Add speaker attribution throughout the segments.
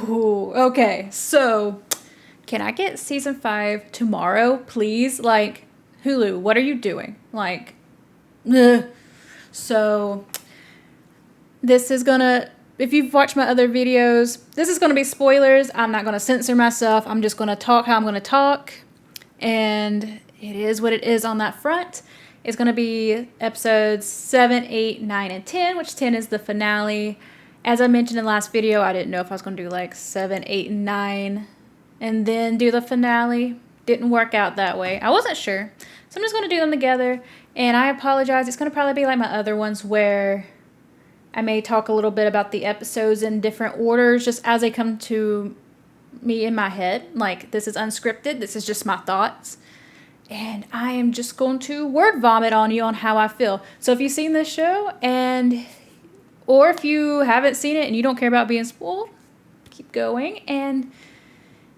Speaker 1: Ooh, okay. So, can I get season 5 tomorrow, please? Like, Hulu, what are you doing? Like, ugh. So, this is gonna, if you've watched my other videos, this is gonna be spoilers. I'm not gonna censor myself. I'm just gonna talk how I'm gonna talk. And it is what it is on that front. It's gonna be episodes 7, 8, 9, and 10, which 10 is the finale. As I mentioned in the last video, I didn't know if I was gonna do like 7, 8, and 9 and then do the finale. Didn't work out that way. I wasn't sure. So I'm just gonna do them together. And I apologize. It's gonna probably be like my other ones where I may talk a little bit about the episodes in different orders just as they come to me in my head. Like, this is unscripted. This is just my thoughts. And I am just going to word vomit on you on how I feel. So if you've seen this show or if you haven't seen it and you don't care about being spoiled, keep going. And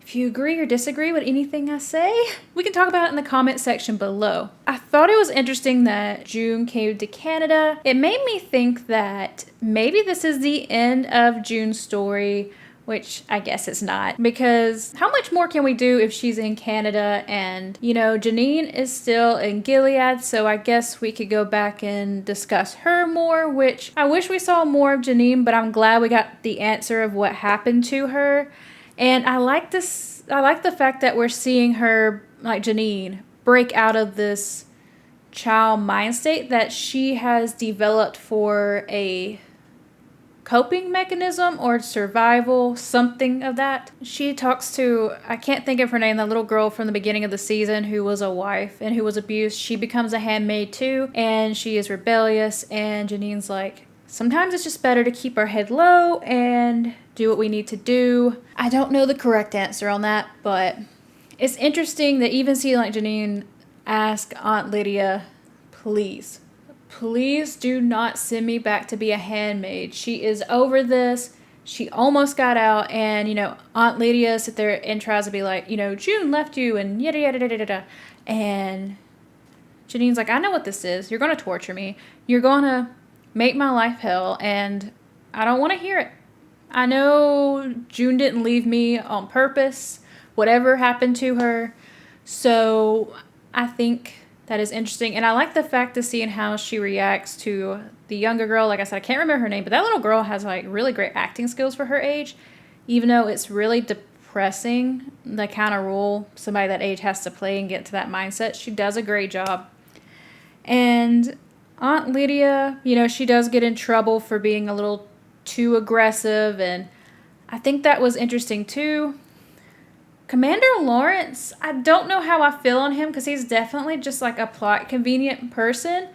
Speaker 1: if you agree or disagree with anything I say, we can talk about it in the comment section below. I thought it was interesting that June came to Canada. It made me think that maybe this is the end of June's story, which I guess it's not, because how much more can we do if she's in Canada? And, Janine is still in Gilead, so I guess we could go back and discuss her more, which I wish we saw more of Janine, but I'm glad we got the answer of what happened to her. And I like this. I like the fact that we're seeing her, like Janine, break out of this child mind state that she has developed for a coping mechanism or survival, something of that. She talks to, I can't think of her name, that little girl from the beginning of the season who was a wife and who was abused. She becomes a handmaid too, and she is rebellious, and Janine's like, sometimes it's just better to keep our head low and do what we need to do. I don't know the correct answer on that, but it's interesting that even seeing like Janine ask Aunt Lydia, please do not send me back to be a handmaid. She is over this. She almost got out, and, Aunt Lydia sit there and tries to be like, June left you and yada, yada, yada, yada. And Janine's like, I know what this is. You're going to torture me. You're going to make my life hell, and I don't want to hear it. I know June didn't leave me on purpose, whatever happened to her. So I think that is interesting. And I like the fact of seeing how she reacts to the younger girl. Like I said, I can't remember her name, but that little girl has like really great acting skills for her age, even though it's really depressing, the kind of role somebody that age has to play and get to that mindset. She does a great job. And Aunt Lydia, she does get in trouble for being a little too aggressive, and I think that was interesting too. Commander Lawrence, I don't know how I feel on him because he's definitely just like a plot convenient person,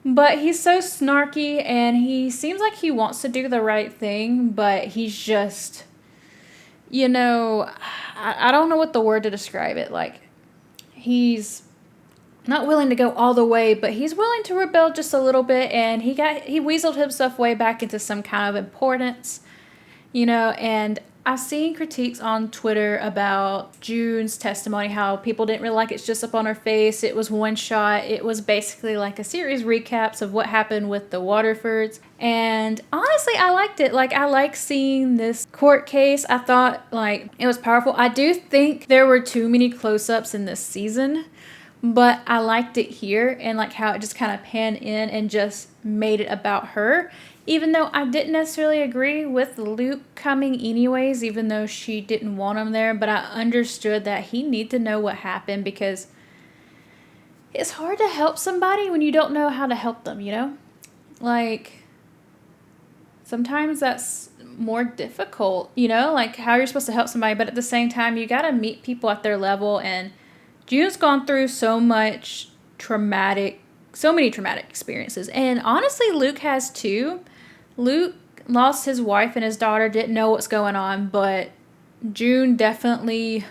Speaker 1: but he's so snarky and he seems like he wants to do the right thing, but he's just, I don't know what the word to describe it. Like, he's not willing to go all the way, but he's willing to rebel just a little bit, and he weaseled himself way back into some kind of importance, and I've seen critiques on Twitter about June's testimony, how people didn't really like it's just up on her face. It was one shot. It was basically like a series recaps of what happened with the Waterfords. And honestly, I liked it. Like, I like seeing this court case. I thought, like, it was powerful. I do think there were too many close-ups in this season, but I liked it here and like how it just kind of panned in and just made it about her. Even though I didn't necessarily agree with Luke coming anyways, even though she didn't want him there, but I understood that he needed to know what happened because it's hard to help somebody when you don't know how to help them, Like, sometimes that's more difficult, like how you're supposed to help somebody, but at the same time, you got to meet people at their level, and June's gone through so many traumatic experiences, and honestly, Luke has too. Luke lost his wife and his daughter, didn't know what's going on, but June definitely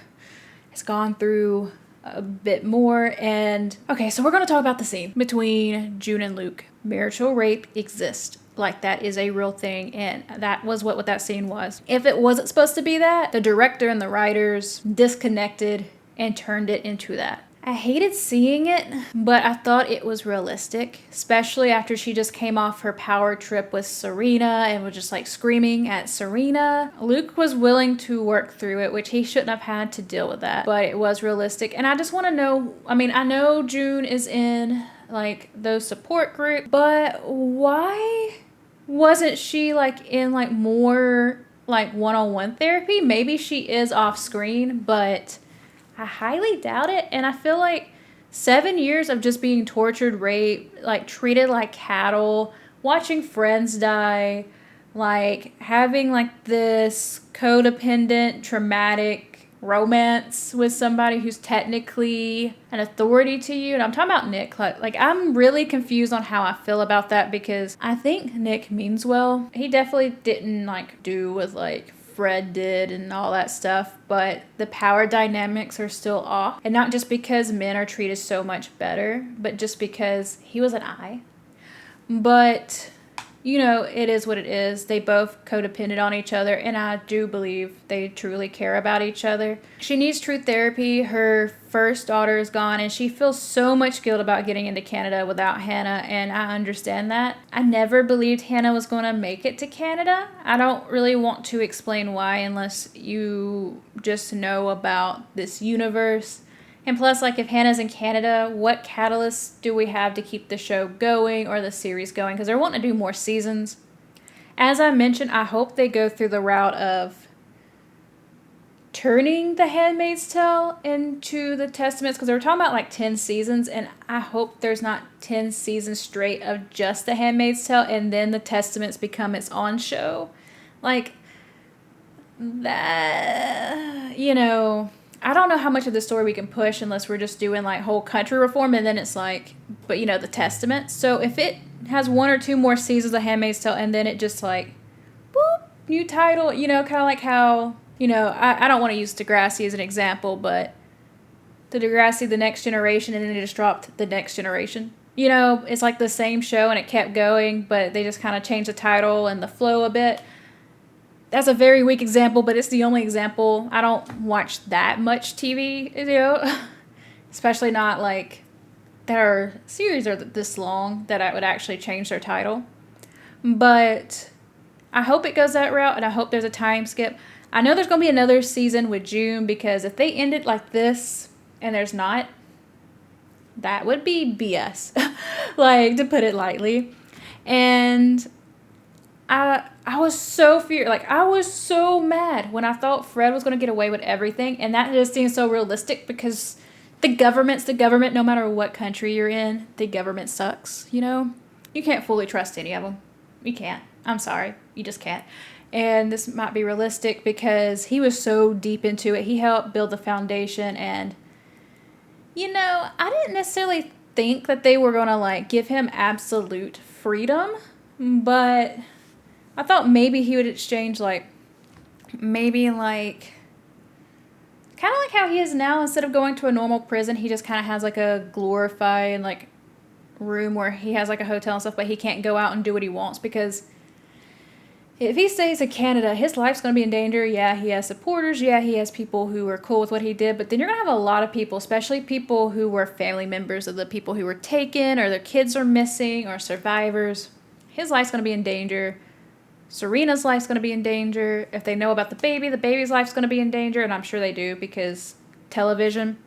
Speaker 1: has gone through a bit more. And okay, so we're going to talk about the scene between June and Luke. Marital rape exists. Like, that is a real thing, and that was what that scene was. If it wasn't supposed to be that, the director and the writers disconnected and turned it into that. I hated seeing it, but I thought it was realistic, especially after she just came off her power trip with Serena and was just like screaming at Serena. Luke was willing to work through it, which he shouldn't have had to deal with that, but it was realistic. And I just want to know, I mean, I know June is in like those support groups, but why wasn't she like in like more like one-on-one therapy? Maybe she is off screen, but I highly doubt it. And I feel like 7 years of just being tortured, raped, like treated like cattle, watching friends die, like having like this codependent, traumatic romance with somebody who's technically an authority to you. And I'm talking about Nick. Like I'm really confused on how I feel about that, because I think Nick means well. He definitely didn't like do with like Fred did and all that stuff, but the power dynamics are still off. And not just because men are treated so much better, but just because he was an eye. But, you know, it is what it is. They both codependent on each other, and I do believe they truly care about each other. She needs true therapy. Her first daughter is gone, and she feels so much guilt about getting into Canada without Hannah, and I understand that. I never believed Hannah was going to make it to Canada. I don't really want to explain why unless you just know about this universe. And plus, like, if Hannah's in Canada, what catalysts do we have to keep the show going or the series going? Because they're wanting to do more seasons. As I mentioned, I hope they go through the route of turning the Handmaid's Tale into the Testaments, because they were talking about like 10 seasons, and I hope there's not 10 seasons straight of just the Handmaid's Tale and then the Testaments become its own show. Like, that, you know, I don't know how much of the story we can push unless we're just doing like whole country reform, and then it's like, but you know, the Testament. So if it has 1 or 2 more seasons of Handmaid's Tale and then it just like, boop, new title, you know, kind of like how, you know, I don't want to use Degrassi as an example, but the Degrassi, The Next Generation, and then they just dropped The Next Generation. You know, it's like the same show and it kept going, but they just kind of changed the title and the flow a bit. That's a very weak example, but it's the only example. I don't watch that much TV, you know, especially not like that our series are this long that I would actually change their title. But I hope it goes that route, and I hope there's a time skip. I know there's going to be another season with June, because if they end it like this and there's not, that would be BS, like, to put it lightly. And I was so I was so mad when I thought Fred was going to get away with everything, and that just seems so realistic, because the government's the government. No matter what country you're in, the government sucks, you know? You can't fully trust any of them. You can't. I'm sorry. You just can't. And this might be realistic because he was so deep into it. He helped build the foundation, and, you know, I didn't necessarily think that they were going to, like, give him absolute freedom, but I thought maybe he would exchange, like, maybe, like, kind of like how he is now. Instead of going to a normal prison, he just kind of has, like, a glorified, like, room where he has, like, a hotel and stuff, but he can't go out and do what he wants, because if he stays in Canada, his life's going to be in danger. Yeah, he has supporters. Yeah, he has people who are cool with what he did. But then you're going to have a lot of people, especially people who were family members of the people who were taken, or their kids are missing, or survivors. His life's going to be in danger. Serena's life's going to be in danger. If they know about the baby's life's going to be in danger. And I'm sure they do, because television.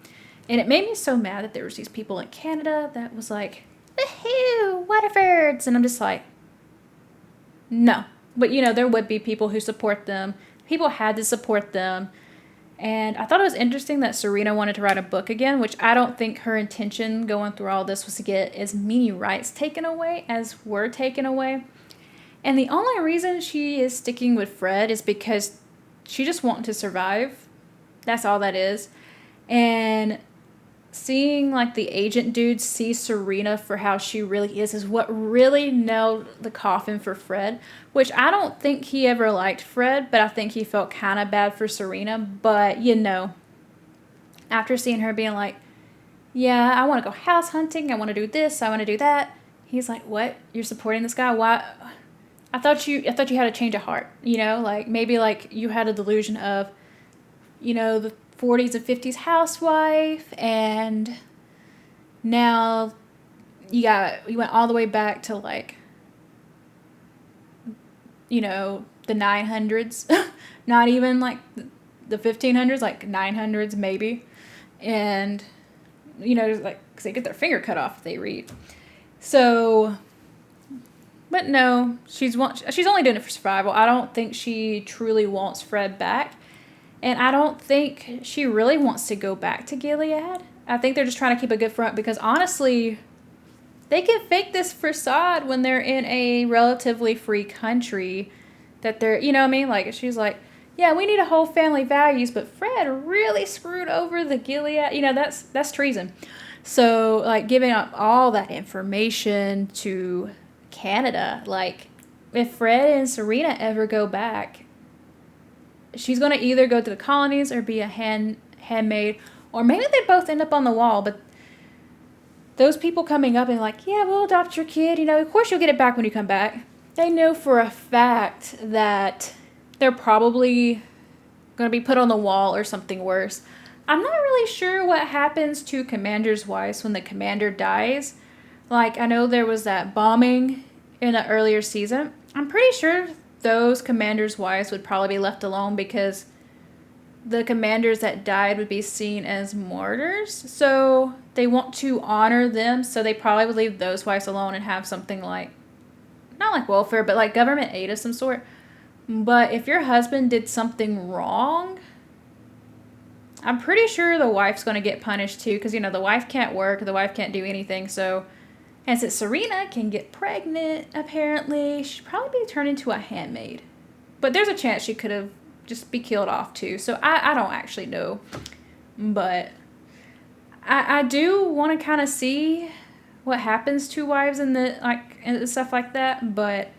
Speaker 1: And it made me so mad that there was these people in Canada that was like, woohoo, Waterfords. And I'm just like, no. But, you know, there would be people who support them. People had to support them. And I thought it was interesting that Serena wanted to write a book again, which I don't think her intention going through all this was to get as many rights taken away as were taken away. And the only reason she is sticking with Fred is because she just wants to survive. That's all that is. And seeing, like, the agent dude see Serena for how she really is what really nailed the coffin for Fred, which I don't think he ever liked Fred, but I think he felt kind of bad for Serena. But, you know, after seeing her being like, yeah, I want to go house hunting, I want to do this, I want to do that, he's like, what? You're supporting this guy? Why? I thought you had a change of heart, you know? Like, maybe, like, you had a delusion of, you know, 40s and 50s housewife, and now you went all the way back to like, you know, the 900s, not even like the 1500s, like 900s maybe, and you know, like, because they get their finger cut off if they read. So, but no, she's only doing it for survival. I don't think she truly wants Fred back, and I don't think she really wants to go back to Gilead. I think they're just trying to keep a good front, because honestly, they can fake this facade when they're in a relatively free country, that they're, you know what I mean? Like, she's like, yeah, we need a whole family values, but Fred really screwed over the Gilead. You know, that's treason. So, like, giving up all that information to Canada, like, if Fred and Serena ever go back, she's going to either go to the colonies or be a handmaid, or maybe they both end up on the wall. But those people coming up and like, yeah, we'll adopt your kid, you know, of course you'll get it back when you come back. They know for a fact that they're probably going to be put on the wall or something worse. I'm not really sure what happens to commanders' wives when the commander dies. Like, I know there was that bombing in an earlier season. I'm pretty sure those commanders' wives would probably be left alone, because the commanders that died would be seen as martyrs. So they want to honor them. So they probably would leave those wives alone and have something like, not like welfare, but like government aid of some sort. But if your husband did something wrong, I'm pretty sure the wife's going to get punished too, because, you know, the wife can't work, the wife can't do anything. So, and since Serena can get pregnant, apparently, she'd probably be turned into a handmaid. But there's a chance she could have just be killed off too. So I don't actually know. But I do want to kind of see what happens to wives and and stuff like that. But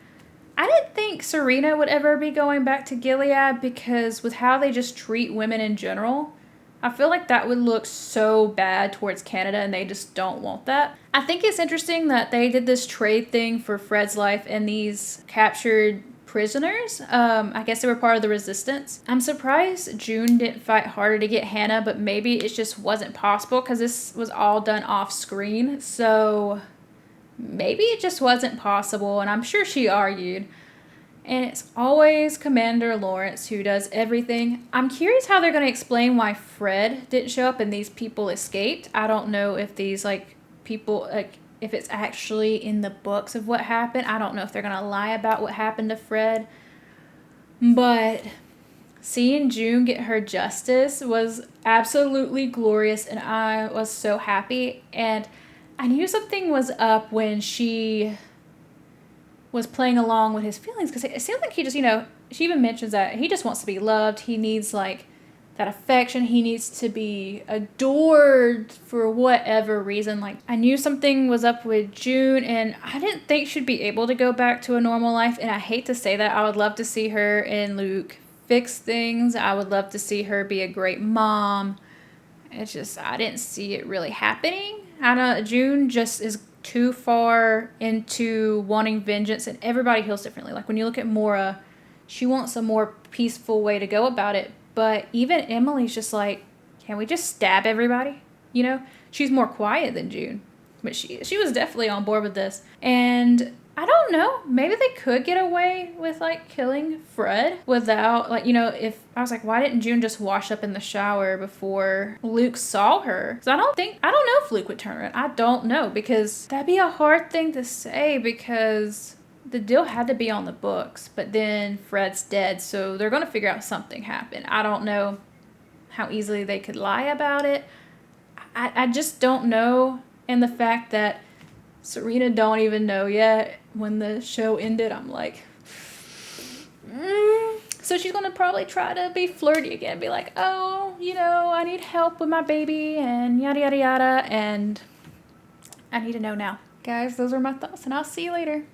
Speaker 1: I didn't think Serena would ever be going back to Gilead, because with how they just treat women in general, I feel like that would look so bad towards Canada, and they just don't want that. I think it's interesting that they did this trade thing for Fred's life and these captured prisoners. I guess they were part of the resistance. I'm surprised June didn't fight harder to get Hannah, but maybe it just wasn't possible because this was all done off screen. So maybe it just wasn't possible, and I'm sure she argued. And it's always Commander Lawrence who does everything. I'm curious how they're going to explain why Fred didn't show up and these people escaped. I don't know if these, like, people, like, if it's actually in the books of what happened. I don't know if they're going to lie about what happened to Fred. But seeing June get her justice was absolutely glorious, and I was so happy. And I knew something was up when she was playing along with his feelings, because it seemed like he just, you know, she even mentions that he just wants to be loved. He needs, like, that affection. He needs to be adored for whatever reason. Like, I knew something was up with June, and I didn't think she'd be able to go back to a normal life. And I hate to say that. I would love to see her and Luke fix things. I would love to see her be a great mom. It's just, I didn't see it really happening. I know June just is too far into wanting vengeance, and everybody heals differently. Like, when you look at Maura, she wants a more peaceful way to go about it. But even Emily's just like, can we just stab everybody? You know, she's more quiet than June, but she was definitely on board with this. And I don't know, maybe they could get away with, like, killing Fred without, like, you know, if I was like, why didn't June just wash up in the shower before Luke saw her? Because I don't know if Luke would turn around. I don't know, because that'd be a hard thing to say, because the deal had to be on the books, but then Fred's dead, so they're going to figure out something happened. I don't know how easily they could lie about it. I just don't know. And the fact that Serena don't even know yet when the show ended, I'm like, So she's going to probably try to be flirty again, be like, oh, you know, I need help with my baby and yada, yada, yada, and I need to know now. Guys, those are my thoughts, and I'll see you later.